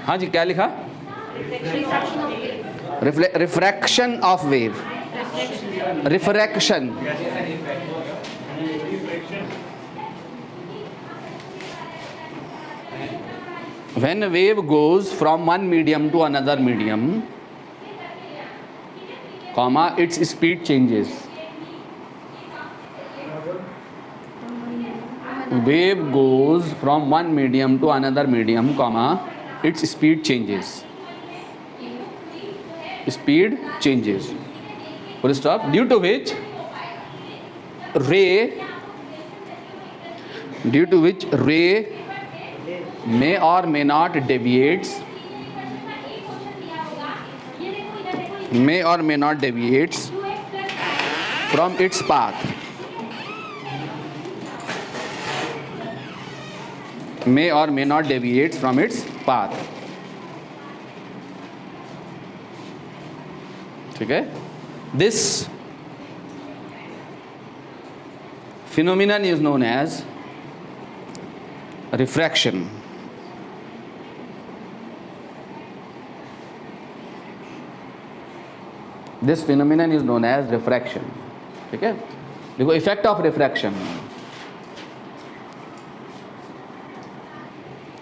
हाँ जी, क्या लिखा? Refraction of wave, refraction. When a wave goes from one medium to another medium, comma, its speed changes. Wave goes from one medium to another medium, comma, its speed changes. Speed changes. Full stop. Due to which ray may or may not deviates from its path. May or may not deviates from its path. ठीक है? This phenomenon is known as refraction. This phenomenon is known as refraction. ठीक है? देखो effect of refraction.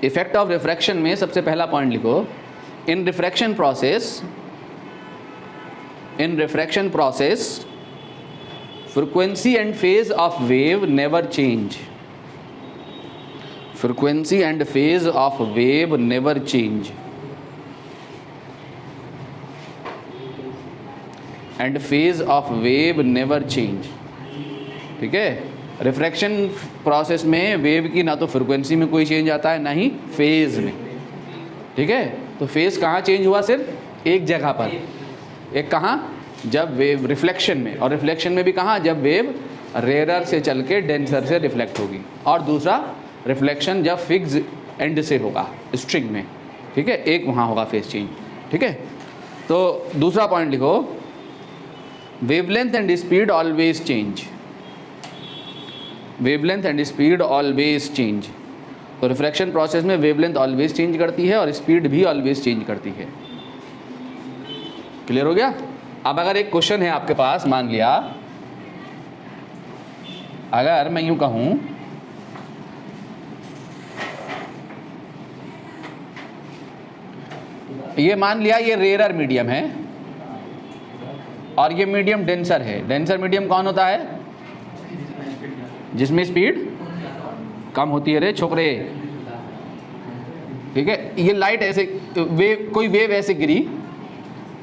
Effect of refraction में सबसे पहला point लिखो, in refraction process frequency and phase of wave never change. Frequency and phase of wave never change. And phase of wave never change. ठीक है? Refraction process में wave की ना तो फ्रिक्वेंसी में कोई चेंज आता है ना ही फेज में। ठीक है? तो फेज कहाँ चेंज हुआ? सिर्फ एक जगह पर। एक कहाँ? जब वेव रिफ्लेक्शन में, और रिफ्लेक्शन में भी कहाँ? जब वेव रेयरर से चल के डेंसर से रिफ्लेक्ट होगी। और दूसरा रिफ्लेक्शन जब फिक्स एंड से होगा स्ट्रिंग में। ठीक है? एक वहाँ होगा फेज चेंज। ठीक है? तो दूसरा पॉइंट लिखो, wavelength and speed always change. Wavelength and speed always change. तो रिफ्रैक्शन प्रोसेस में वेवलेंथ ऑलवेज चेंज करती है और स्पीड भी ऑलवेज चेंज करती है। क्लियर हो गया? अब अगर एक क्वेश्चन है आपके पास, मान लिया अगर मैं यूं कहूं, ये मान लिया ये रेयरर मीडियम है और ये मीडियम डेंसर है। डेंसर मीडियम कौन होता है? जिसमें स्पीड कम होती है रे छोकरे। ठीक है? ये लाइट ऐसे वेव, कोई वेव ऐसे गिरी,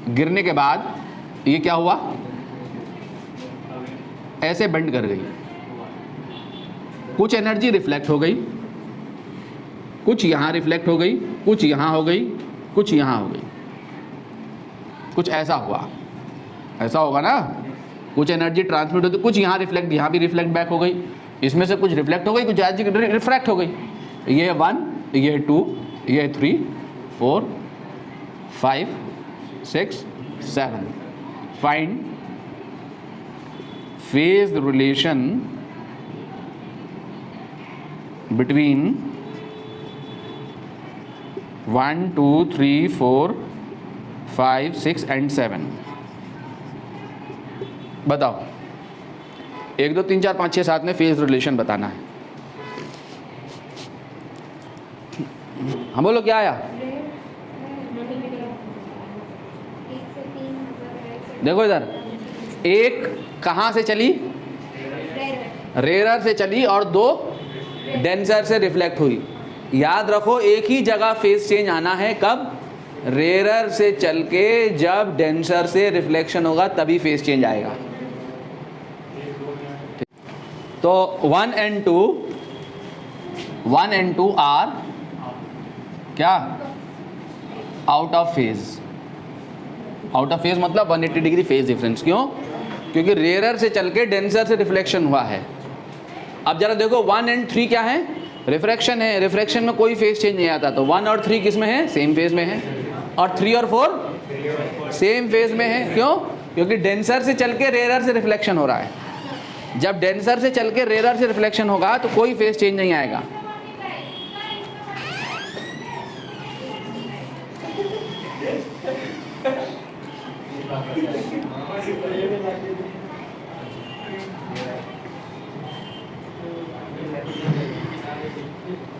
गिरने के बाद ये क्या हुआ? ऐसे बेंड कर गई, कुछ एनर्जी रिफ्लेक्ट हो गई, कुछ यहाँ रिफ्लेक्ट हो गई, कुछ यहाँ हो गई, कुछ यहाँ हो गई, कुछ ऐसा हुआ। ऐसा होगा ना? कुछ एनर्जी ट्रांसमिट होती, कुछ यहाँ रिफ्लेक्ट, यहाँ भी रिफ्लेक्ट बैक हो गई, इसमें से कुछ रिफ्लेक्ट हो गई, कुछ रिफ्रैक्ट हो गई। ये 1, ये 2, ये 3, 4, 5, 6, 7। Find phase relation between 1, 2, 3, 4, 5, 6 and 7। बताओ, 1, 2, 3, 4, 5, 6, 7 में फेज रिलेशन बताना है। हम बोलो क्या आया? देखो इधर, एक कहाँ से चली? रेयरर से चली और 2 डेंसर से रिफ्लेक्ट हुई। याद रखो एक ही जगह फेज चेंज आना है, कब? रेयरर से चल के जब डेंसर से रिफ्लेक्शन होगा तभी फेज चेंज आएगा। तो 1 and 2 आर क्या? Out of phase. Out of phase मतलब 180 डिग्री फेज डिफरेंस। क्यों? क्योंकि रेयरर से चल के डेंसर से रिफ्लेक्शन हुआ है। अब जरा देखो 1 and 3 क्या है? रिफ्रैक्शन है। रिफ्रैक्शन में कोई फेज चेंज नहीं आता, तो 1 और 3 किस में है? सेम फेज में है। और 3 और 4 सेम फेज में है। क्यों? क्योंकि डेंसर से चल के रेयरर से रिफ्लेक्शन हो रहा है। जब डेंसर से चल के रेयरर से रिफ्लेक्शन होगा तो कोई फेज चेंज नहीं आएगा।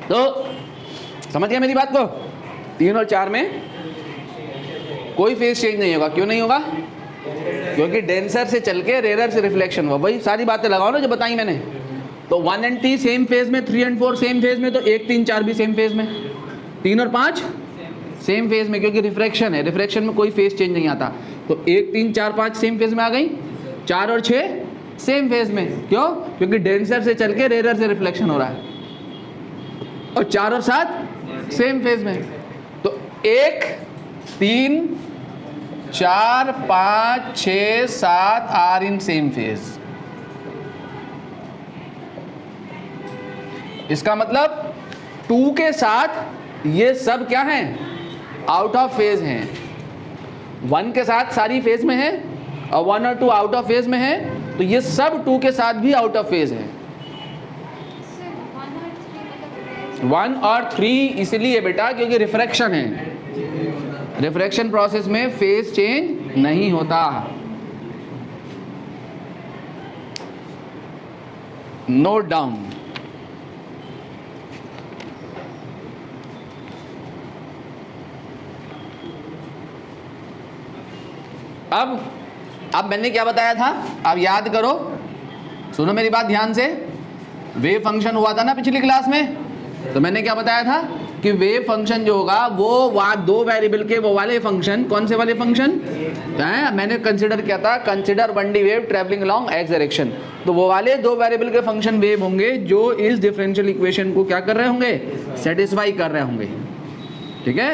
तो समझ गया मेरी बात को? 3 और 4 में कोई फेज चेंज नहीं होगा। क्यों नहीं होगा? क्योंकि डेंसर से चल के रेयर से रिफ्लेक्शन हुआ। वही सारी बातें लगाओ ना जो बताई मैंने। तो 1 एंड 3 सेम फेज में, 3 एंड 4 सेम फेज में, तो 1 3 4 भी सेम फेज में, 3 और 5 सेम फेज में, क्योंकि रिफ्रैक्शन है, रिफ्रैक्शन में कोई फेज चेंज नहीं आता। तो 1 3 4 5 सेम फेज में आ गई, 4 और 6 सेम फेज में। क्यों? क्योंकि डेंसर से चल के रेयर से रिफ्लेक्शन हो रहा है। और 4 और 7 सेम फेज में। तो 1 3 4 5 6 7 आर इन सेम फेज। इसका मतलब 2 के साथ ये सब क्या हैं? आउट ऑफ फेज हैं। 1 के साथ सारी फेज में है और 1 और 2 आउट ऑफ फेज में है, तो ये सब 2 के साथ भी आउट ऑफ फेज है। 1 और 3 इसलिए बेटा क्योंकि रिफ्रैक्शन है। रिफ्रैक्शन प्रोसेस में फेज चेंज नहीं होता। Note down. अब मैंने क्या बताया था? अब याद करो, सुनो मेरी बात ध्यान से। वेव फंक्शन हुआ था ना पिछली क्लास में, तो मैंने क्या बताया था कि वेव फंक्शन जो होगा वो वहाँ 2 वेरिएबल के वो वाले फंक्शन, कौन से वाले फंक्शन हैं? मैंने कंसिडर किया था, consider 1D wave travelling along x direction. तो वो वाले 2 वेरिएबल के फंक्शन वेव होंगे जो इस डिफरेंशियल इक्वेशन को क्या कर रहे होंगे? सेटिस्फाई कर रहे होंगे। ठीक है,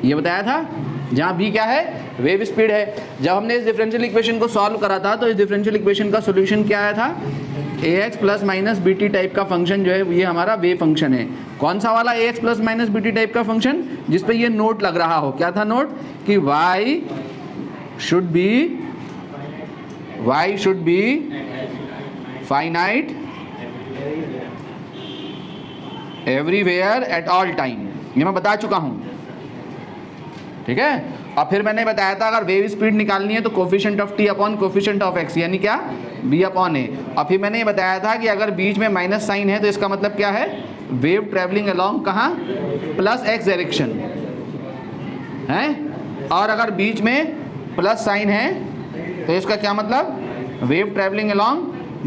ये बताया था। जहाँ v क्या है? वेव स्पीड है। जब हमने इस डिफरेंशियल इक्वेशन को सॉल्व करा था तो इस डिफरेंशियल इक्वेशन का सॉल्यूशन क्या आया था? ax plus minus B T type का फंक्शन जो है ये हमारा वेव फंक्शन है। कौन सा वाला ax plus minus B T type का फंक्शन? जिस पे ये नोट लग रहा हो। क्या था नोट? कि y should be finite everywhere at all time. ये मैं बता चुका हूँ। ठीक है, और फिर मैंने बताया था अगर वेव स्पीड निकालनी है तो coefficient of t upon coefficient of x, यानी क्या? b upon a। और फिर मैंने ये बताया था कि अगर बीच में माइनस साइन है तो इसका मतलब क्या है? वेव ट्रैवलिंग अलोंग कहाँ? प्लस x डायरेक्शन है। और अगर बीच में प्लस साइन है तो इसका क्या मतलब? Wave travelling along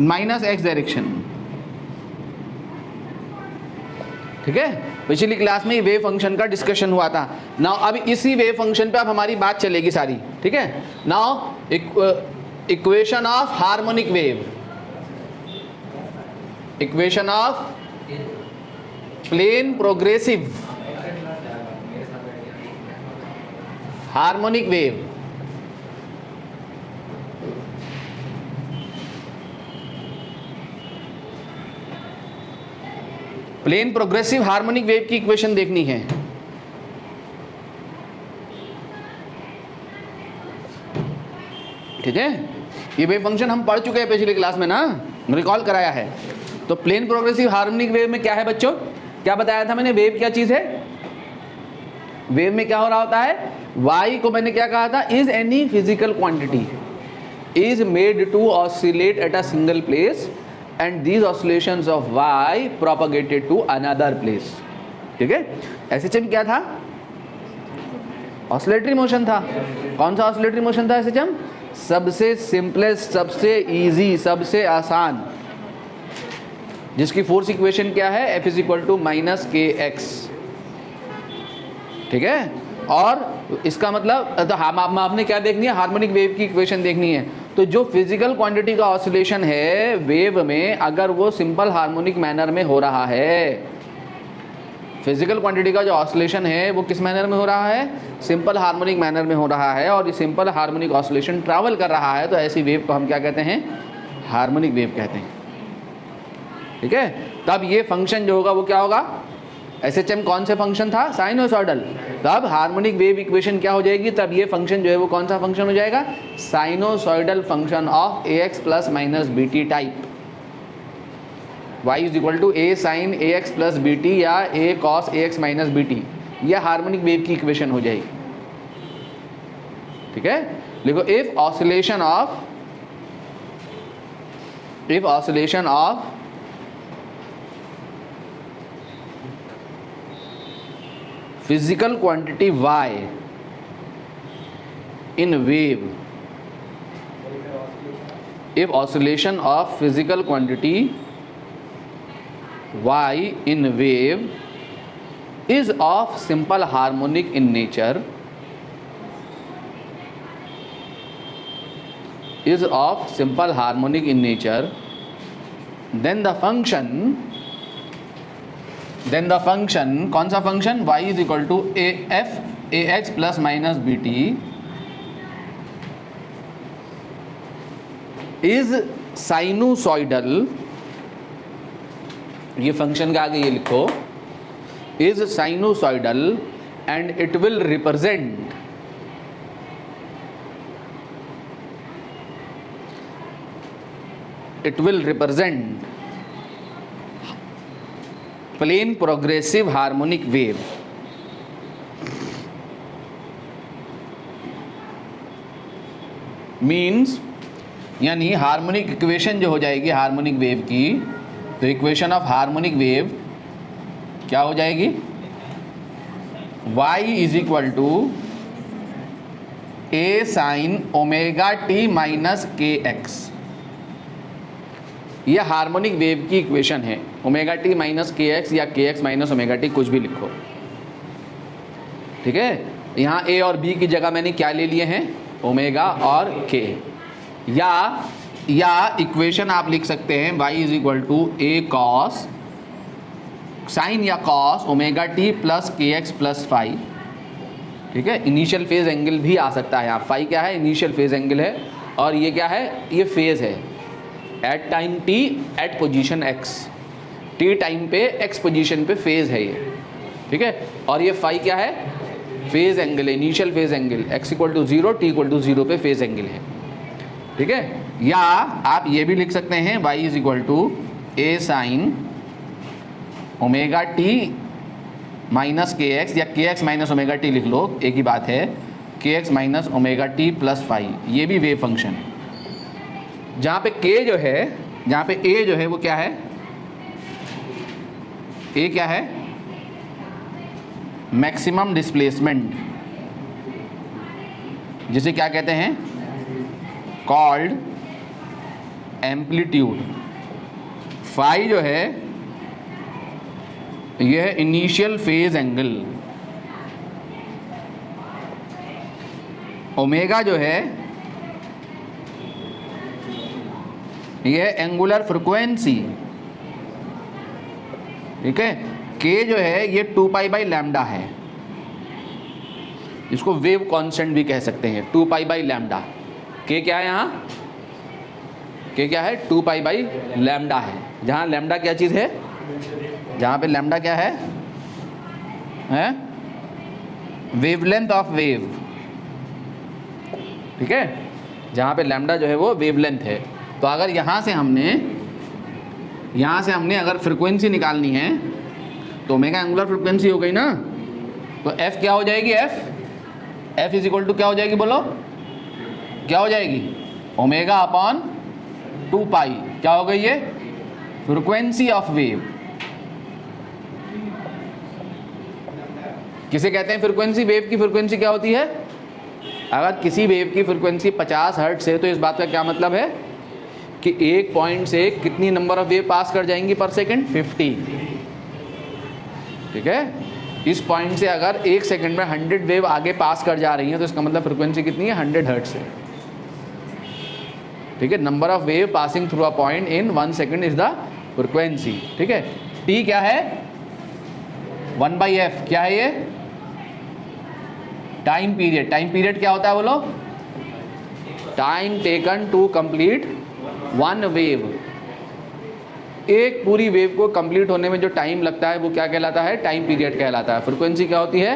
minus x direction. ठीक है, पिछली क्लास में वेव फंक्शन का डिस्कशन हुआ था। नाउ अब इसी वेव फंक्शन पे अब हमारी बात चलेगी सारी। ठीक है, now equation of harmonic wave, equation of plane progressive harmonic wave. Plane progressive harmonic wave की इक्वेशन देखनी है। ठीक है, ये वेव फंक्शन हम पढ़ चुके हैं पिछली क्लास में ना, रिकॉल कराया है। तो प्लेन प्रोग्रेसिव हार्मोनिक वेव में क्या है बच्चों? क्या बताया था मैंने? वेव क्या चीज है? वेव में क्या हो रहा होता है? y को मैंने क्या कहा था? Is any physical quantity is made to oscillate at a single place and these oscillations of y propagated to another place। ठीक है, SHM क्या था? ऑसिलेटरी मोशन था। कौन सा ऑसिलेटरी मोशन था SHM? सबसे सिंपलेस्ट, सबसे इजी, सबसे आसान, जिसकी फोर्स इक्वेशन क्या है? F is equal to minus K X. ठीक है, और इसका मतलब तो आपने क्या देखनी है? हार्मोनिक वेव की इक्वेशन देखनी है। तो जो फिजिकल क्वांटिटी का ऑसिलेशन है वेव में, अगर वो सिंपल हार्मोनिक मैनर में हो रहा है, फिजिकल क्वांटिटी का जो ऑसिलेशन है वो किस मैनर में हो रहा है? सिंपल हार्मोनिक मैनर में हो रहा है, और ये सिंपल हार्मोनिक ऑसिलेशन ट्रैवल कर रहा है, तो ऐसी वेव को हम क्या कहते हैं? हार्मोनिक वेव कहते हैं। ठीक है, तब ये फंक्शन जो होगा वो क्या होगा? SHM कौन से फंक्शन था? साइनोसॉइडल। तब हार्मोनिक वेव इक्वेशन क्या हो जाएगी? तब ये फंक्शन जो है वो कौन सा फंक्शन हो जाएगा? Sinusoidal function of ax plus minus B T type. y is equal to a sine ax plus B T या a cos ax minus B T. यह हार्मोनिक वेव की इक्वेशन हो जाएगी। ठीक है, देखो, if oscillation of physical quantity y in wave, if oscillation of physical quantity y in wave is of simple harmonic in nature, is of simple harmonic in nature, then the function कौन सा function, y is equal to af ax plus minus bt is sinusoidal, ये function का आगे ये लिखो, is sinusoidal and it will represent plane progressive harmonic wave. Means यानी हार्मोनिक इक्वेशन जो हो जाएगी हार्मोनिक वेव की, तो इक्वेशन ऑफ हार्मोनिक वेव क्या हो जाएगी, y is equal to a sine omega T minus K X. यह हार्मोनिक वेव की इक्वेशन है, omega T minus K X या K X minus omega T, कुछ भी लिखो, ठीक है। यहाँ ए और बी की जगह मैंने क्या ले लिए हैं, ओमेगा और के। या इक्वेशन आप लिख सकते हैं y is equal to A cos sine या cos omega T plus K X plus phi, ठीक है। इनिशियल फेज एंगल भी आ सकता है यहाँ, फाई क्या है, इनिशियल फेज एंगल है, और ये क्या है, ये फेज है at time t at position x, t time पे x पोजीशन पे फेज है ये, ठीक है। और ये फाई क्या है, फेज एंगल है, initial phase angle, x equal to 0 t equal to 0 पे फेज एंगल है, ठीक है। या आप ये भी लिख सकते हैं y is equal to a sine omega T minus K X, या K X minus omega T लिख लो, एक ही बात है, K X minus omega T plus phi, ये भी वेव फंक्शन है। जहाँ पे k जो है, जहाँ पे a जो है वो क्या है, a क्या है, मैक्सिमम डिस्प्लेसमेंट, जिसे क्या कहते हैं, कॉल्ड एम्पलीट्यूड। फाई जो है यह इनिशियल फेज एंगल, ओमेगा जो है यह एंगुलर फ्रिक्वेंसी, ठीक है। के जो है ये 2 पाई बाई लैम्डा है, इसको वेव कांस्टेंट भी कह सकते हैं, 2 पाई बाई लैम्डा। के क्या है यहाँ, के क्या है, 2 पाई बाई लैम्डा है, जहाँ लैम्डा क्या चीज़ है, जहाँ पे लैम्डा क्या है, वेवलेंथ ऑफ वेव, ठीक है। जहाँ पे लैम्डा जो है वो वेवलेंथ है। तो अगर यहाँ से हमने अगर फ्रिक्वेंसी निकालनी है तो ओमेगा एंगुलर फ्रिक्वेंसी हो गई ना, तो एफ क्या हो जाएगी, एफ इज इक्वल टू क्या हो जाएगी, बोलो क्या हो जाएगी, ओमेगा अपॉन 2 पाई, क्या हो गई ये, फ्रिक्वेंसी ऑफ वेव। किसे कहते हैं फ्रिक्वेंसी, वेव की फ्रिक्वेंसी क्या होती है, अगर किसी वेव की फ्रिक्वेंसी 50 हर्ट्ज है तो इस बात का क्या मतलब है कि एक पॉइंट से कितनी नंबर ऑफ वेव पास कर जाएंगी पर सेकंड, 50, ठीक है। इस पॉइंट से अगर एक सेकंड में 100 वेव आगे पास कर जा रही हैं तो इसका मतलब फ्रिक्वेंसी कितनी है, 100 हर्ट्ज है, ठीक है। Number of wave passing through a point in 1 second is the frequency, ठीक है। टी क्या है, 1/f, क्या है ये, टाइम पीरियड। टाइम पीरियड क्या होता है बोलो, time taken to complete 1 wave. एक पूरी वेव को कंप्लीट होने में जो टाइम लगता है वो क्या कहलाता है, टाइम पीरियड कहलाता है। फ्रिक्वेंसी क्या होती है,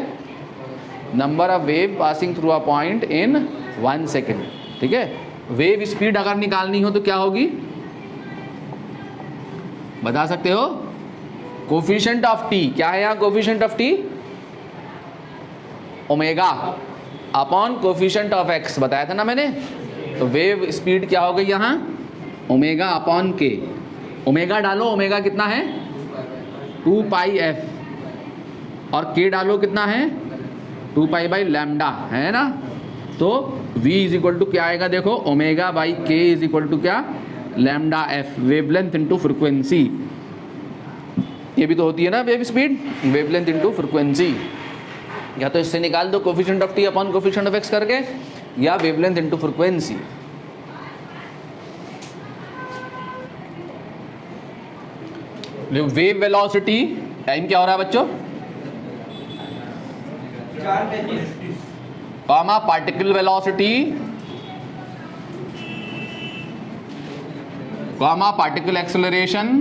number of wave passing through a point in 1 second, ठीक है। वेव स्पीड अगर निकालनी हो तो क्या होगी, बता सकते हो, कोफिशिएंट ऑफ टी, क्या है यहाँ coefficient of T, omega upon coefficient of x, बताया था ना मैंने। तो वेव स्पीड क्या हो गई यहाँ, ओमेगा अपॉन के, ओमेगा डालो, ओमेगा कितना है 2 पाई एफ, और k डालो कितना है 2 पाई बाई लैम्डा, है ना। तो v इज इक्वल टू क्या आएगा देखो, omega by k is equal to क्या, lambda f, wavelength into frequency. ये भी तो होती है ना wave speed, wavelength into frequency. या तो इससे निकाल दो coefficient of t upon coefficient of x करके, या wavelength into frequency. Wave velocity, time क्या हो रहा है बच्चों, comma particle velocity, comma particle acceleration,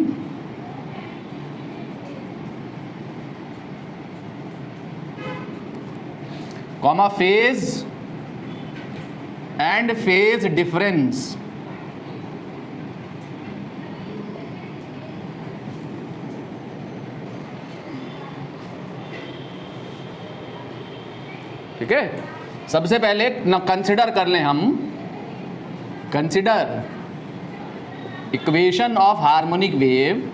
comma phase and phase difference. ठीक है, सबसे पहले न कंसिडर कर लें हम, consider equation of harmonic wave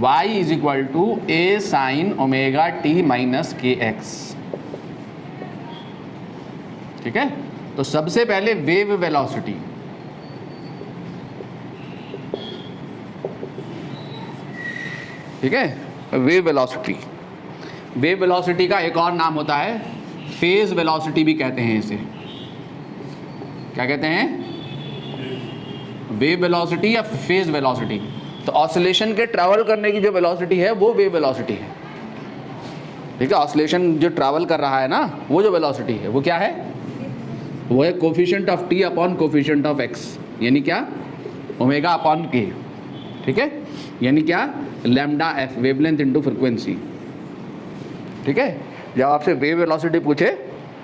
y is equal to a sine omega t minus K X. ठीक है, तो सबसे पहले वेव वेलोसिटी, ठीक है, वेव वेलोसिटी। वेव वेलोसिटी का एक और नाम होता है फेज वेलोसिटी भी कहते हैं इसे। क्या कहते हैं, वेव वेलोसिटी या फेज वेलोसिटी। तो ऑसिलेशन के ट्रैवल करने की जो वेलोसिटी है वो वेव वेलोसिटी है। ठीक है, ऑसिलेशन जो ट्रैवल कर रहा है ना, वो जो वेलोसिटी है वो क्या है, वो है coefficient of T upon coefficient of x, यानी क्या, ओमेगा अपॉन के। ठीक है, यानी क्या, lambda F, wavelength into frequency. ठीक है, जब आपसे वेव वेलोसिटी पूछे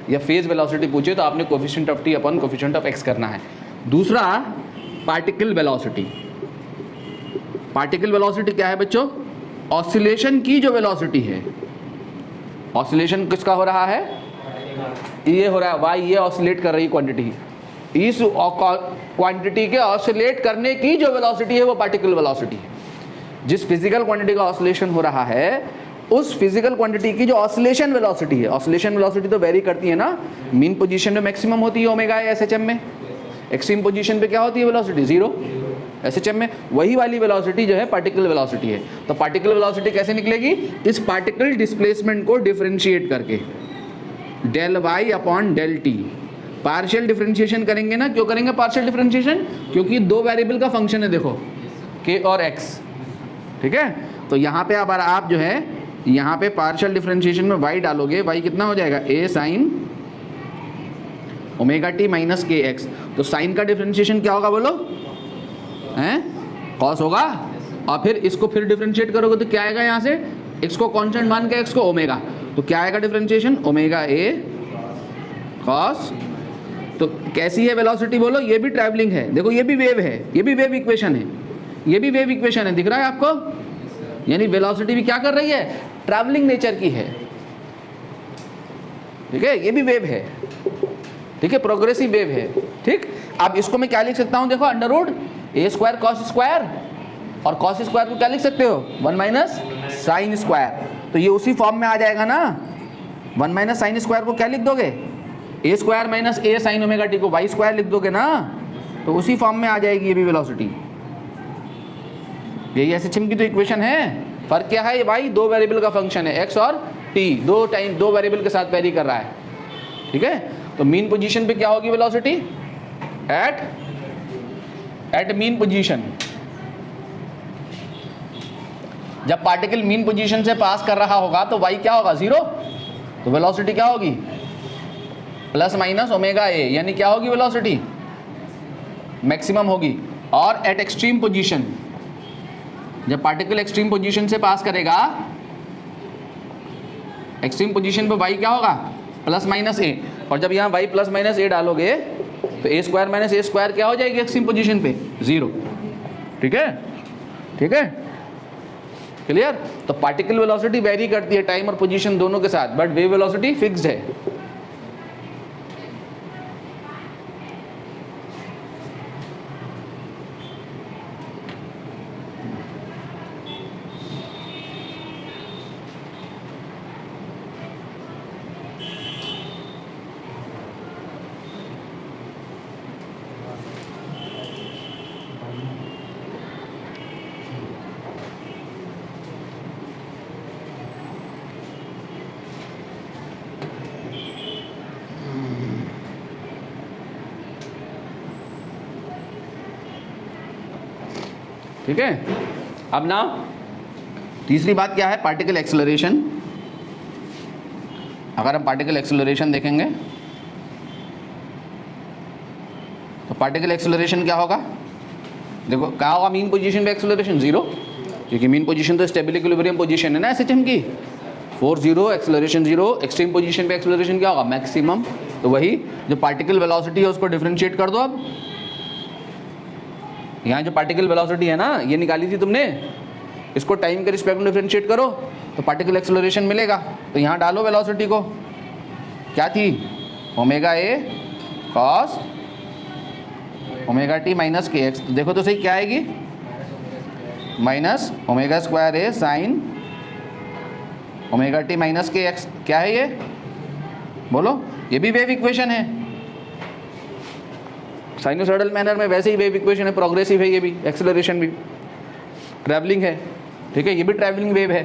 या फेज वेलोसिटी पूछे तो आपने coefficient of T upon coefficient of x करना है। दूसरा पार्टिकल वेलोसिटी। पार्टिकल वेलोसिटी क्या है बच्चों, ऑसिलेशन की जो वेलोसिटी है। ऑसिलेशन किसका हो रहा है, ये हो रहा है वाई, ये ऑसिलेट कर रही क्वांटिटी, इस क्वांटिटी के ऑसिलेट करने की जो वेलोसिटी है वो पार्टिकल वेलोसिटी है। जिस फिजिकल क्वांटिटी का ऑसिलेशन हो रहा है उस फिजिकल क्वांटिटी की जो ऑसिलेशन वेलोसिटी है, ऑसिलेशन वेलोसिटी तो वेरी करती है ना, मीन पोजीशन में मैक्सिमम होती है ओमेगा एसएचएम में, एक्सट्रीम पोजीशन पे क्या होती है वेलोसिटी, जीरो एसएचएम में। वही वाली वेलोसिटी जो है पार्टिकल वेलोसिटी है। तो पार्टिकल वेलोसिटी कैसे निकलेगी, इस पार्टिकल डिस्प्लेसमेंट को डिफरेंशिएट करके, del Y upon del T. Partial differentiation करेंगे ना, क्यों करेंगे पार्शियल डिफरेंशिएशन, क्योंकि दो वेरिएबल का फंक्शन है, देखो के और एक्स। ठीक है, तो यहाँ पे आप जो है यहाँ पे पार्शियल डिफरेंशिएशन में y डालोगे, y कितना हो जाएगा, a sine omega T minus K x. तो साइन का डिफरेंशिएशन क्या होगा बोलो, हैं, कॉस होगा। और फिर इसको फिर डिफरेंशिएट करोगे तो क्या आएगा, यहाँ से x को कांस्टेंट मान के x को ओमेगा, तो क्या आएगा डिफरेंशिएशन, ओमेगा a कॉस। तो कैसी है वेलोसिटी बोलो, ये भी ट्रैवलिंग है, देखो ये भी वेव है, ये भी वेव इक्वेशन है, ये भी वेव इक्वेशन है, दिख रहा है आपको। यानी वेलोसिटी भी क्या कर रही है, ट्रैवलिंग नेचर की है। ठीक है, ये भी वेव है, ठीक है, प्रोग्रेसिव वेव है। ठीक, अब इसको मैं क्या लिख सकता हूं, देखो अंडर रूट ए स्क्वायर कॉस स्क्वायर, और कॉस स्क्वायर को क्या लिख सकते हो, 1 माइनस साइन स्क्वायर। तो ये उसी फॉर्म में आ जाएगा ना, 1 माइनस साइन स्क्वायर को क्या लिख दोगे, ए स्क्वायर माइनस ए साइन ओमेगा टी को वाई स्क्वायर लिख दोगे ना, तो उसी फॉर्म में आ जाएगी ये भी वेलोसिटी। यही एसएचएम की तो इक्वेशन है। फर्क क्या है, ये वाई दो वेरिएबल का फंक्शन है, एक्स और टी, दो वेरिएबल के साथ वेरी कर रहा है। ठीक है, तो मीन पोजीशन पे क्या होगी वेलोसिटी, एट मीन पोजीशन। जब पार्टिकल मीन पोजीशन से पास कर रहा होगा तो वाई क्या होगा, जीरो। तो वेलोसिटी क्या होगी, प्लस माइनस ओमेगा ए, यानी क्या होगी वेलोसिटी, मैक्सिमम होगी। और एट एक्सट्रीम पोजीशन, जब पार्टिकल एक्सट्रीम पोजीशन से पास करेगा, एक्सट्रीम पोजीशन पे y क्या होगा, प्लस माइनस ए। और जब यहाँ y प्लस माइनस ए डालोगे तो ए स्क्वायर माइनस ए स्क्वायर क्या हो जाएगी एक्सट्रीम पोजीशन पे, जीरो। ठीक है, ठीक है, क्लियर। तो पार्टिकल वेलोसिटी वेरी करती है टाइम और पोजीशन दोनों के साथ, बट वेव वेलोसिटी फिक्स्ड है। ठीक है। अब ना तीसरी बात क्या है, पार्टिकल एक्सेलरेशन। अगर हम पार्टिकल एक्सेलरेशन देखेंगे तो पार्टिकल एक्सेलरेशन क्या होगा, देखो क्या होगा, मीन पोजीशन पे एक्सेलरेशन 0, क्योंकि मीन पोजीशन तो स्टेबल इक्विलिब्रियम पोजीशन है ना एसएचएम की, 4 0 एक्सेलरेशन 0, एक्सट्रीम पोजीशन पे एक्सेलरेशन क्या होगा, मैक्सिमम। तो वही जो पार्टिकल वेलोसिटी है उसको डिफरेंशिएट कर दो। अब यहाँ जो पार्टिकल वेलोसिटी है ना ये निकाली थी तुमने, इसको टाइम के रिस्पेक्ट में डिफरेंशिएट करो तो पार्टिकल एक्सेलरेशन मिलेगा। तो यहाँ डालो वेलोसिटी को, क्या थी, omega A cos omega T minus K x. तो देखो तो सही क्या आएगी, माइनस ओमेगा स्क्वायर ए sign omega T minus K x. क्या है ये, बोलो, ये भी वेव इक्वेशन है, साइनोसॉइडल मैनर में वैसे ही वेव इक्वेशन है, प्रोग्रेसिव है ये भी, एक्सेलरेशन भी, ट्रैवलिंग है, ठीक है, ये भी ट्रैवलिंग वेव है।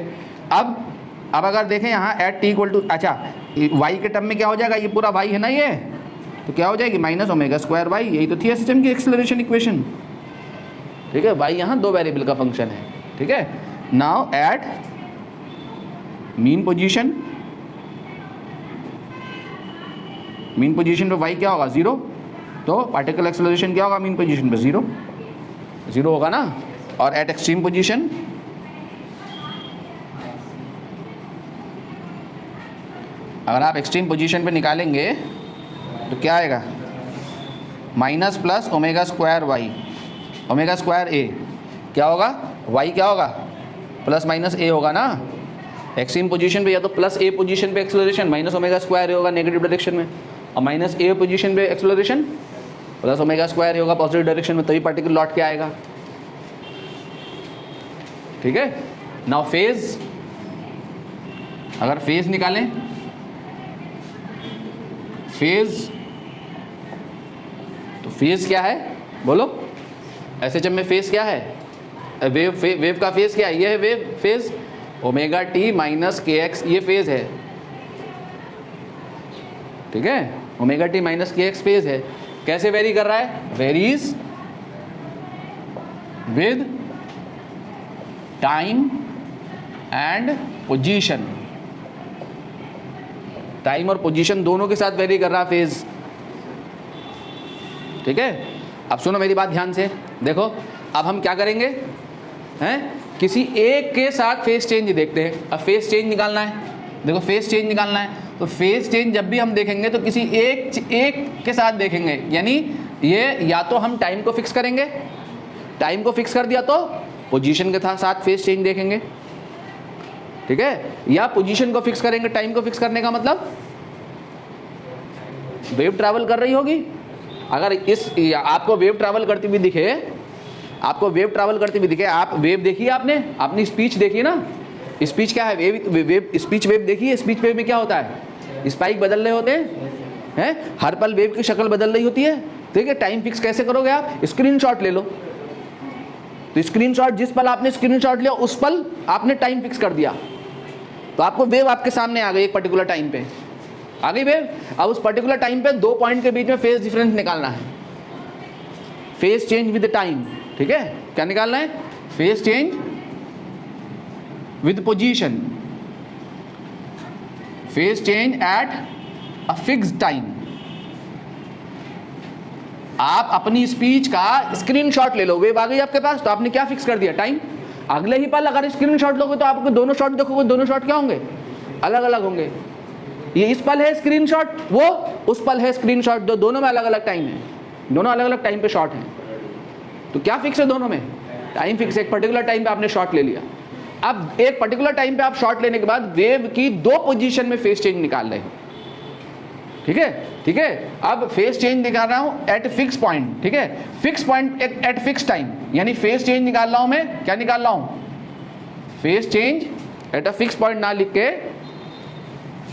अब अगर देखें यहाँ एट टी इक्वल टू, अच्छा वाई के टर्म में क्या हो जाएगा, ये पूरा वाई है ना ये, तो क्या हो जाएगी माइनस ओमेगा स्क्वायर वाई, यही तो थी एसएचएम की एक्सेलरेशन इक्वेशन, ठीक है। वाई यहाँ 2 वेरिएबल का फंक्शन है, ठीक है। Now at mean position, mean position पे वाई क्या होगा 0, तो पार्टिकल एक्सेलरेशन क्या होगा मीन पोजीशन पे 0 होगा ना। और एट एक्सट्रीम पोजीशन, अगर आप एक्सट्रीम पोजीशन पे निकालेंगे तो क्या आएगा, minus plus omega square y, omega square a क्या होगा, वाई क्या होगा, प्लस माइनस ए होगा ना। एक्सट्रीम पोजीशन पे या तो प्लस ए पोजीशन पे एक्सेलरेशन माइनस ओमेगा स्क्वायर ए होगा नेगेटिव डायरेक्शन में, और माइनस ए पोजीशन पे एक्सेलरेशन प्लस ओमेगा स्क्वायर ए होगा पॉजिटिव डायरेक्शन में, तभी पार्टिकल लौट के आएगा, ठीक है। नाउ फेज, अगर फेज निकालें, फेज, तो फेज क्या है बोलो, एसएचएम में फेज क्या है, वेव का फेज क्या है, ये है wave phase, omega T minus K x, ये फेज है, ठीक है। Omega T minus K x phase है। कैसे वेरी कर रहा है, varies with time and position, time और पोजीशन दोनों के साथ वेरी कर रहा है फेज, ठीक है। अब सुनो मेरी बात ध्यान से, देखो अब हम क्या करेंगे हैं, किसी एक के साथ फेज चेंज देखते हैं। अब फेज चेंज निकालना है, देखो फेज चेंज निकालना है, तो फेज चेंज जब भी हम देखेंगे तो किसी एक के साथ देखेंगे, यानी ये या तो हम टाइम को फिक्स करेंगे, टाइम को फिक्स कर दिया तो पोजीशन के साथ फेज चेंज देखेंगे, ठीक है, या पोजीशन को फिक्स करेंगे। टाइम को फिक्स करने का मतलब वेव ट्रैवल कर रही होगी, अगर इस आपको वेव ट्रैवल करती हुई दिखे, आपको वेव ट्रैवल करती हुई दिखे, आप वेव देखिए, आपने स्पीच देखी ना, स्पीच क्या है, वेव स्पीच वेव देखिए, स्पीच वेव में क्या होता है, स्पाइक बदल रहे होते हैं, हर पल वेव की शक्ल बदल रही होती है, ठीक है। टाइम फिक्स कैसे करोगे आप, स्क्रीनशॉट ले लो, तो स्क्रीनशॉट, जिस पल आपने स्क्रीनशॉट लिया उस पल आपने टाइम फिक्स कर दिया, तो आपको वेव आपके सामने आ गई, एक पर्टिकुलर टाइम पे आ गई वेव। अब उस पर्टिकुलर टाइम पे 2 पॉइंट के बीच में फेज डिफरेंस निकालना है, फेज चेंज विद टाइम, ठीक है। क्या निकालना है, phase change with position, phase change at a fixed time. आप अपनी स्पीच का स्क्रीनशॉट ले लो, वेव आ गई आपके पास, तो आपने क्या फिक्स कर दिया, टाइम। अगले ही पल अगर स्क्रीनशॉट लोगे तो आपको दोनों शॉट देखोगे, दोनों शॉट क्या होंगे, अलग अलग होंगे। ये इस पल है स्क्रीनशॉट, वो उस पल है स्क्रीनशॉट, दोनों में अलग अलग टाइम है, दोनों अलग अलग टाइम पे शॉट हैं। तो क्या फिक्स है दोनों में, टाइम फिक्स है, एक पर्टिकुलर टाइम पे आपने शॉट ले लिया। अब एक पर्टिकुलर टाइम पे आप शॉट लेने के बाद वेव की 2 पोजीशन में फेज चेंज निकाल रहे हैं, ठीक है, ठीक है। अब फेज चेंज निकाल रहा हूं एट फिक्स पॉइंट, ठीक है, fix point eight fix time, यानी फेज चेंज निकाल रहा हूं मैं, क्या निकाल रहा हूं, phase change at a fix point ना लिख के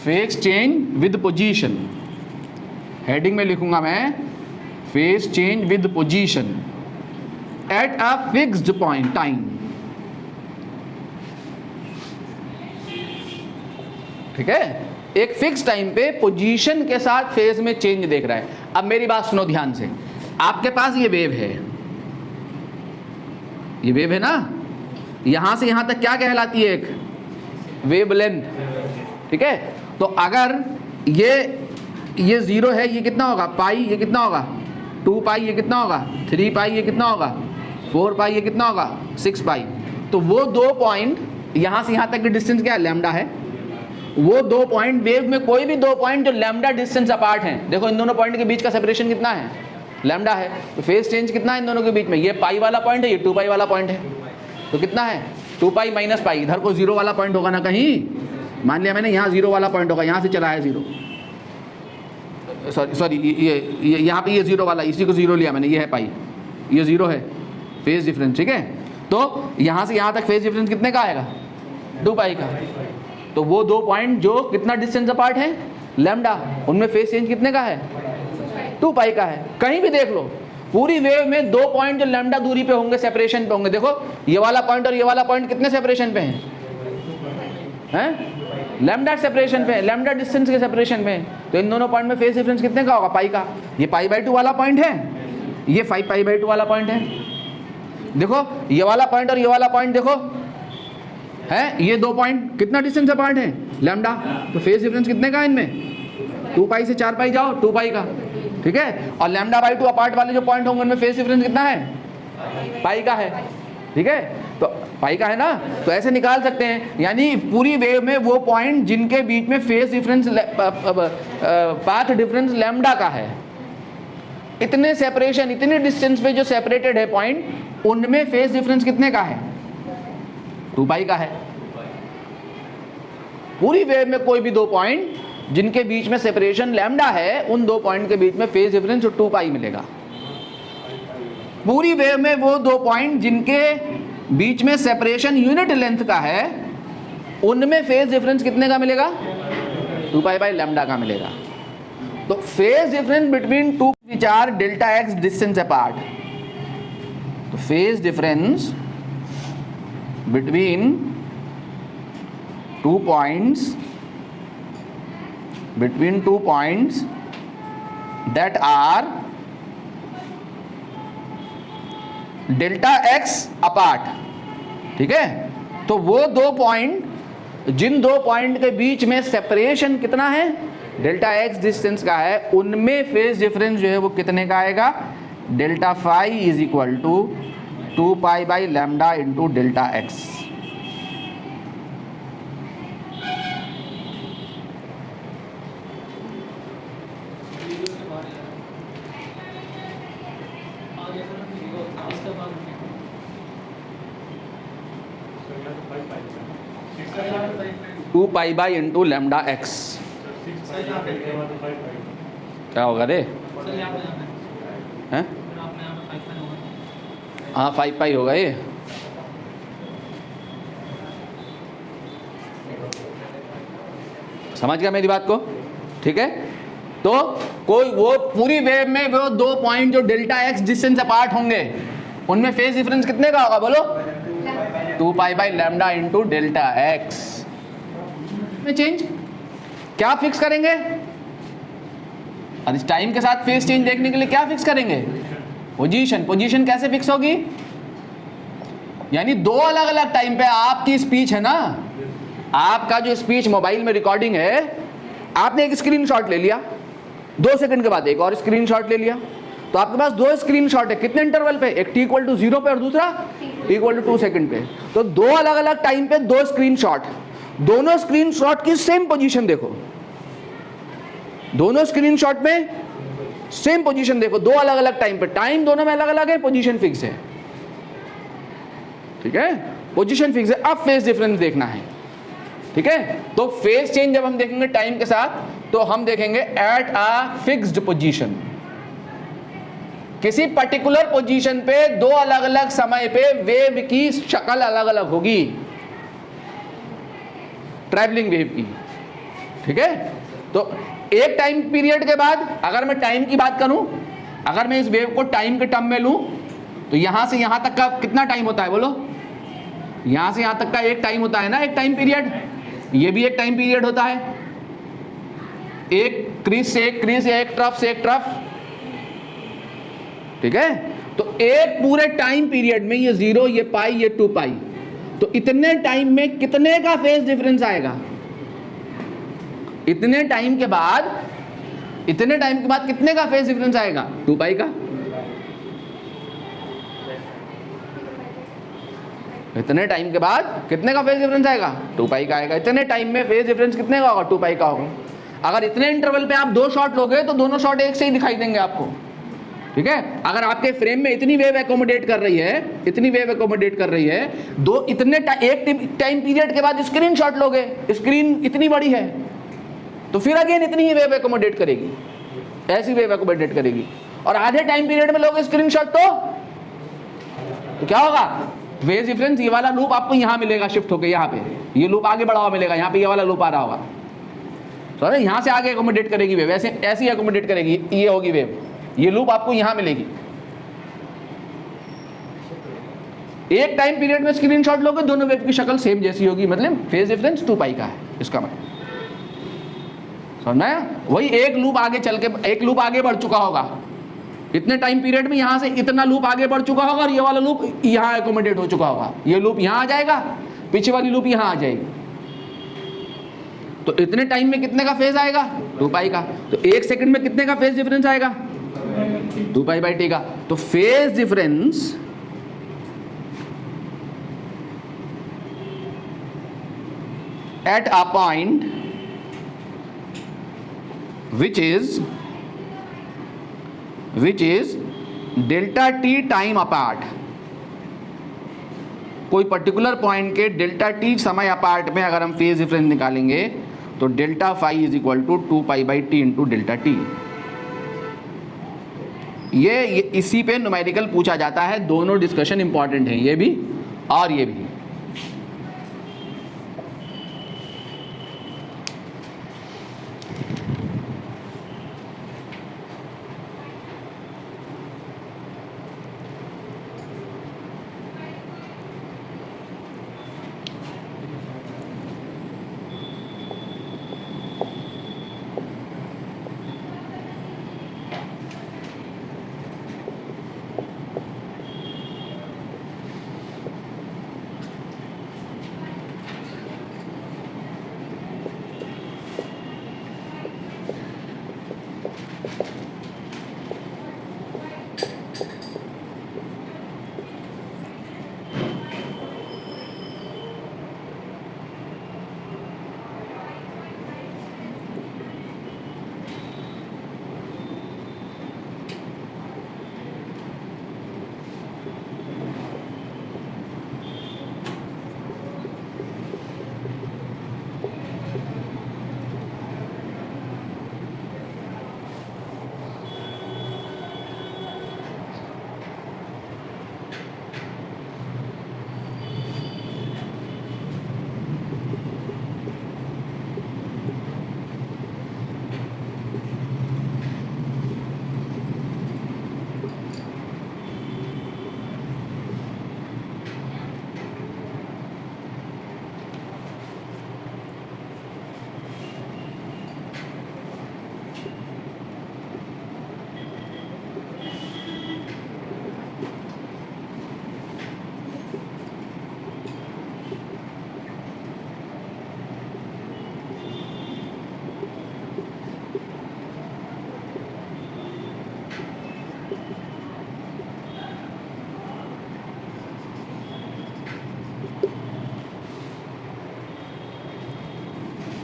phase change with position, heading में लिखूंगा मैं phase change with position at a fixed point time, ठीक है। एक फिक्स टाइम पे पोजीशन के साथ फेज में चेंज देख रहा है। अब मेरी बात सुनो ध्यान से, आपके पास ये वेव है, ये वेव है ना, यहां से यहां तक क्या कहलाती है? एक वेवलेंथ, ठीक है। तो अगर ये 0 है, ये कितना होगा? पाई, ये कितना होगा? 2 पाई, ये कितना होगा? 3 पाई, ये कितना होगा? 4 पाई, ये कितना होगा? 6 पाई। तो वो 2 पॉइंट, यहां से यहां तक की डिस्टेंस क्या है? लैम्डा है। वो 2 पॉइंट, वेव में कोई भी 2 पॉइंट जो लैम्डा डिस्टेंस अपार्ट हैं, देखो इन दोनों पॉइंट के बीच का सेपरेशन कितना है? लैम्डा है। तो फेज चेंज कितना है इन दोनों के बीच में? ये पाई वाला पॉइंट है, ये 2 पाई वाला पॉइंट है। तो कितना है? 2 पाई माइनस पाई। इधर को 0 वाला पॉइंट होगा ना कहीं, मान लिया मैंने यहाँ 0 वाला पॉइंट होगा, यहाँ से चला है 0, सॉरी ये यहाँ पे ये 0 वाला, इसी को 0 लिया मैंने, ये है पाई, ये 0 है फेज डिफरेंस, ठीक है। तो यहाँ से यहाँ तक फेज डिफरेंस कितने का आएगा? 2 पाई का। तो वो 2 पॉइंट जो कितना डिस्टेंस अपार्ट है? लैम्डा, उनमें फेज चेंज कितने का है? 2 पाई का है। कहीं भी देख लो पूरी वेव में 2 पॉइंट जो लैम्डा दूरी पे होंगे, सेपरेशन पे होंगे, देखो ये वाला पॉइंट और ये वाला पॉइंट कितने सेपरेशन पे हैं? लैम्डा सेपरेशन पे है, लैम्डा डिस्टेंस के सेपरेशन पे है। तो इन दोनों पॉइंट में फेज डिफरेंस कितने का होगा? पाई का। ये पाई/2 वाला पॉइंट है, ये 5 पाई/2 वाला पॉइंट है। देखो ये वाला पॉइंट और ये वाला पॉइंट देखो है, ये 2 पॉइंट कितना डिस्टेंस अपार्ट है? लैम्डा। तो फेज डिफरेंस कितने का है इनमें? 2 पाई से 4 पाई जाओ, 2 पाई का, ठीक है। और लैम्डा/2 अपार्ट वाले जो पॉइंट होंगे उनमें फेज डिफरेंस कितना है? पाई का है, ठीक है। तो पाई का है ना, तो ऐसे निकाल सकते हैं। यानी पूरी वेव में वो पॉइंट जिनके बीच में phase difference, path difference lambda का है, इतने सेपरेशन, इतने डिस्टेंस पे जो सेपरेटेड है पॉइंट, उनमें फेज डिफरेंस कितने का है? 2 पाई का है। पूरी वेव में कोई भी 2 पॉइंट जिनके बीच में सेपरेशन लैम्डा है, उन 2 पॉइंट के बीच में फेज डिफरेंस 2 पाई मिलेगा। पूरी वेव में वो 2 पॉइंट जिनके बीच में सेपरेशन यूनिट लेंथ का है, उनमें फेज डिफरेंस कितने का मिलेगा? 2 पाई बाई लैम्डा का मिलेगा। तो phase difference between 2 which are delta x distance apart, तो phase difference between 2 points that are delta x apart, ठीक है। तो वो 2 पॉइंट, जिन 2 पॉइंट के बीच में सेपरेशन कितना है? डेल्टा एक्स डिस्टेंस का है, उनमें फेज डिफरेंस जो है वो कितने का आएगा? Delta phi is equal to 2 pi by lambda into delta X. Two pi by into lambda X. क्या होगा रे? हैं? हाँ 5 पाई होगा ये। समझ गया मेरी बात को? ठीक है। तो कोई वो पूरी वेव में वो 2 पॉइंट जो डेल्टा एक्स डिस्टेंस अपार्ट होंगे, उनमें फेज डिफरेंस कितने का होगा बोलो? 2 pi by lambda into delta x में चेंज क्या फिक्स करेंगे? और इस टाइम के साथ फेज चेंज देखने के लिए क्या फिक्स करेंगे? पोजीशन। पोजीशन कैसे फिक्स होगी? यानी 2 अलग अलग टाइम पे आपकी स्पीच है ना, आपका जो स्पीच मोबाइल में रिकॉर्डिंग है, आपने एक स्क्रीनशॉट ले लिया, 2 सेकंड के बाद एक और स्क्रीनशॉट ले लिया, तो आपके पास 2 स्क्रीनशॉट है। कितने इंटरवल पे? एक t=0 पे और दूसरा t=2 सेकंड पे। तो 2 अलग अलग टाइम पे 2 स्क्रीनशॉट, दोनों स्क्रीनशॉट की सेम पोजीशन देखो, दोनों स्क्रीनशॉट में सेम पोजीशन देखो, 2 अलग अलग टाइम पे, टाइम दोनों में अलग अलग है, पोजीशन फिक्स है, ठीक है। पोजीशन फिक्स है। अब फेज डिफरेंस देखना है, ठीक है। तो फेज चेंज जब हम देखेंगे टाइम के साथ, तो हम देखेंगे एट अ फिक्स्ड पोजीशन, किसी पर्टिकुलर पोजीशन पे 2 अलग अलग समय पे वेव की शक्ल अलग अलग होगी, ट्रैवलिंग वेव की, ठीक है। तो एक टाइम पीरियड के बाद, अगर मैं टाइम की बात करूं, अगर मैं इस वेव को टाइम के टर्म में लूं, तो यहां से यहां तक का कितना टाइम होता है बोलो? यहां से यहां तक का एक टाइम होता है ना, एक टाइम पीरियड। ये भी एक टाइम पीरियड होता है, एक क्रीज से एक क्रीज या एक ट्रफ से एक ट्रफ, ठीक है। तो एक पूरे टाइम पीरियड में ये 0, ये पाई, ये 2 पाई, तो इतने टाइम में कितने का फेज डिफरेंस आएगा? इतने टाइम के बाद कितने का फेज डिफरेंस आएगा? 2 पाई का। इतने टाइम के बाद कितने का फेज डिफरेंस आएगा? 2 पाई का आएगा। इतने टाइम में फेज डिफरेंस कितने का होगा? 2 पाई का होगा। अगर इतने इंटरवल पे आप 2 शॉट लोगे तो दोनों शॉट एक से ही दिखाई देंगे आपको, ठीक है। अगर आपके फ्रेम में इतनी वेव एकोमोडेट कर रही है, दो इतने एक टाइम पीरियड के बाद स्क्रीन शॉट लोगे, स्क्रीन इतनी बड़ी है, तो फिर अगेन इतनी ही वेव एकोमोडेट करेगी, ऐसी वेव एकोमोडेट करेगी। और आधे टाइम पीरियड में लोगे स्क्रीन शॉट तो क्या होगा? फेज डिफरेंस, ये वाला लूप आपको यहाँ मिलेगा शिफ्ट होके, यहाँ पे ये लूप आगे बढ़ा हुआ मिलेगा, यहाँ पे ये वाला लूप आ रहा होगा, तो यहाँ से आगे एकोमोडेट करेगी वेव, ऐसी एकोमोडेट करेगी, ये होगी वेव, ये लूप आपको यहाँ मिलेगी। एक टाइम पीरियड में स्क्रीनशॉट लोगे, दोनों वेव की शक्ल सेम जैसी होगी, मतलब फेज डिफरेंस 2 पाई का है, इसका मतलब समझना है। वही एक लूप आगे चल के, एक लूप आगे बढ़ चुका होगा, इतने टाइम पीरियड में यहाँ से इतना लूप आगे बढ़ चुका होगा, और ये वाला लूप यहाँ एकोमोडेट हो चुका होगा, ये लूप यहाँ आ जाएगा, पीछे वाली लूप यहाँ आ जाएगी, तो इतने टाइम में कितने का फेज आएगा? 2 पाई का। तो 1 सेकंड में कितने का फेज डिफरेंस आएगा? 2 पाई बाई टी का। तो phase difference at a point which is delta T time apart, कोई पर्टिकुलर पॉइंट के डेल्टा टी समय अपार्ट में अगर हम फेज डिफरेंस निकालेंगे तो delta phi is equal to 2 pi by T into delta T. ये इसी पे न्यूमेरिकल पूछा जाता है, दोनों डिस्कशन इंपॉर्टेंट है, ये भी और ये भी।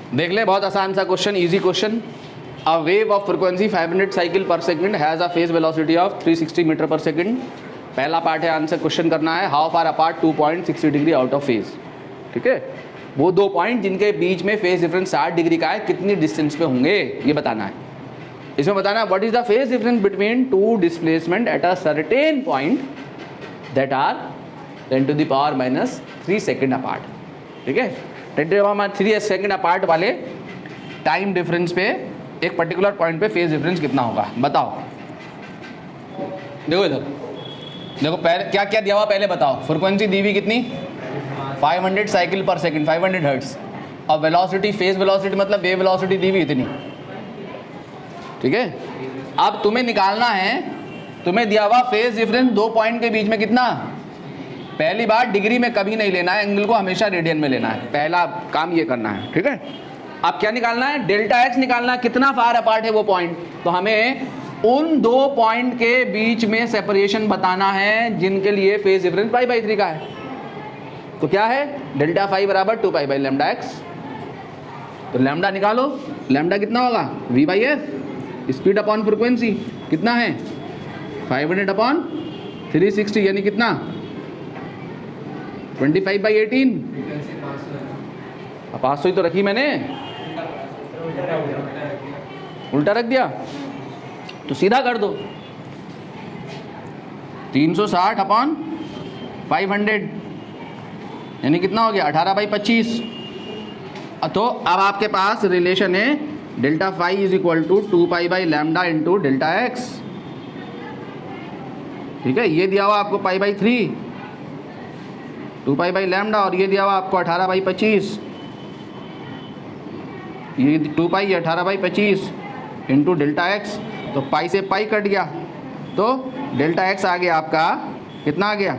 देख ले, बहुत आसान सा question, easy question. A wave of frequency 500 cycle per second has a phase velocity of 360 metre per second. पहला पार्ट है, आंसर क्वेश्चन करना है, how far apart 2.60 degree out of phase. ठीक है, वो 2 पॉइंट जिनके बीच में फेज डिफरेंस 60 डिग्री का है, कितनी डिस्टेंस पे होंगे ये बताना है। इसमें बताना है what is the phase difference between 2 displacement at a certain point that are 10⁻³ second apart. ठीक है, 10⁻³ सेकेंड अपार्ट वाले टाइम डिफरेंस पे एक पर्टिकुलर पॉइंट पे फेज डिफरेंस कितना होगा, बताओ। देखो इधर, देखो पहले क्या क्या दिया हुआ पहले बताओ। फ्रीक्वेंसी दी हुई कितनी, 500 साइकिल पर सेकंड, 500 हर्ट्ज, और वेलोसिटी, फेज वेलोसिटी मतलब वेव वेलोसिटी दी हुई इतनी। ठीक है, अब तुम्हें निकालना है तुम्हें दिया हुआ फेज डिफरेंस दो पॉइंट के बीच में कितना, पहली बात डिग्री में कभी नहीं लेना है, एंगल को हमेशा रेडियन में लेना है, पहला काम ये करना है, ठीक है। अब क्या निकालना है, डेल्टा एक्स निकालना है, कितना फार अपार्ट है वो पॉइंट। तो हमें उन दो पॉइंट के बीच में सेपरेशन बताना है जिनके लिए फेज डिफरेंस पाई/3 का है। तो क्या है, डेल्टा फाई बराबर 2π/λx। तो लैम्डा निकालो, लैम्डा कितना होगा, v/f, स्पीड अपॉन फ्रीक्वेंसी कितना है 500/360, यानी कितना 25/18। 500 ही तो रखी मैंने, उल्टा रख दिया, तो सीधा कर दो 360/500, यानी कितना हो गया 18/25। तो अब आपके पास रिलेशन है delta phi is equal to 2π/λ into delta x, ठीक है। ये दिया हुआ आपको π/3 2π/λ, और ये दिया हुआ आपको 18/25, ये 2π 18/25 इंटू डेल्टा एक्स। तो पाई से पाई कट गया, तो डेल्टा एक्स आ गया आपका कितना आ गया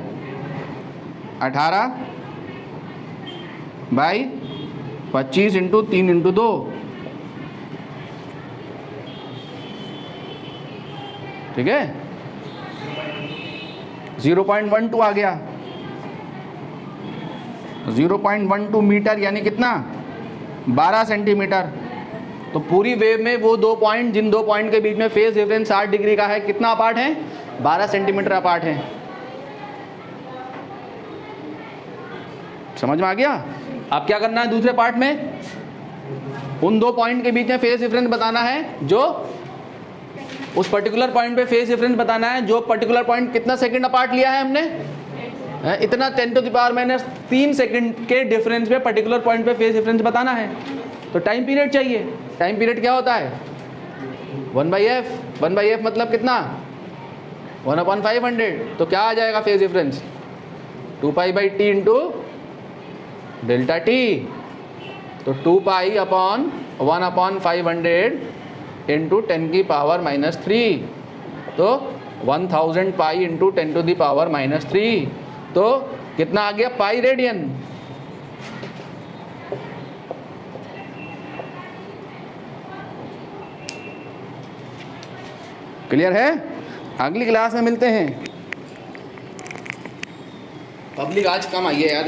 18/25 इंटू 3 इंटू 2, ठीक है। 0.12 आ गया, 0.12 मीटर, यानी कितना 12 सेंटीमीटर। तो पूरी वेव में वो दो पॉइंट, जिन दो पॉइंट के बीच में फेज डिफरेंस 60 डिग्री का है, कितना अपार्ट है 12 सेंटीमीटर अपार्ट है। समझ में आ गया। अब क्या करना है दूसरे पार्ट में, उन दो पॉइंट के बीच में फेज डिफरेंस बताना है, जो उस पर्टिकुलर पॉइंट पे फेज डिफरेंस बताना है, जो पर्टिकुलर पॉइंट कितना सेकंड अपार्ट लिया है हमने, इतना 10⁻³ सेकंड के डिफरेंस पे पर्टिकुलर पॉइंट पे फेज डिफरेंस बताना है। तो टाइम पीरियड चाहिए, टाइम पीरियड क्या होता है 1/f, 1/f मतलब कितना 1/500। तो क्या आ जाएगा phase difference 2π/t into delta T. तो 2π/1/500 इंटू 10⁻³ तो 1000 पाई इंटू 10⁻³ तो कितना आ गया पाई रेडियन। क्लियर है। अगली क्लास में मिलते हैं। पब्लिक आज कम आई है यार।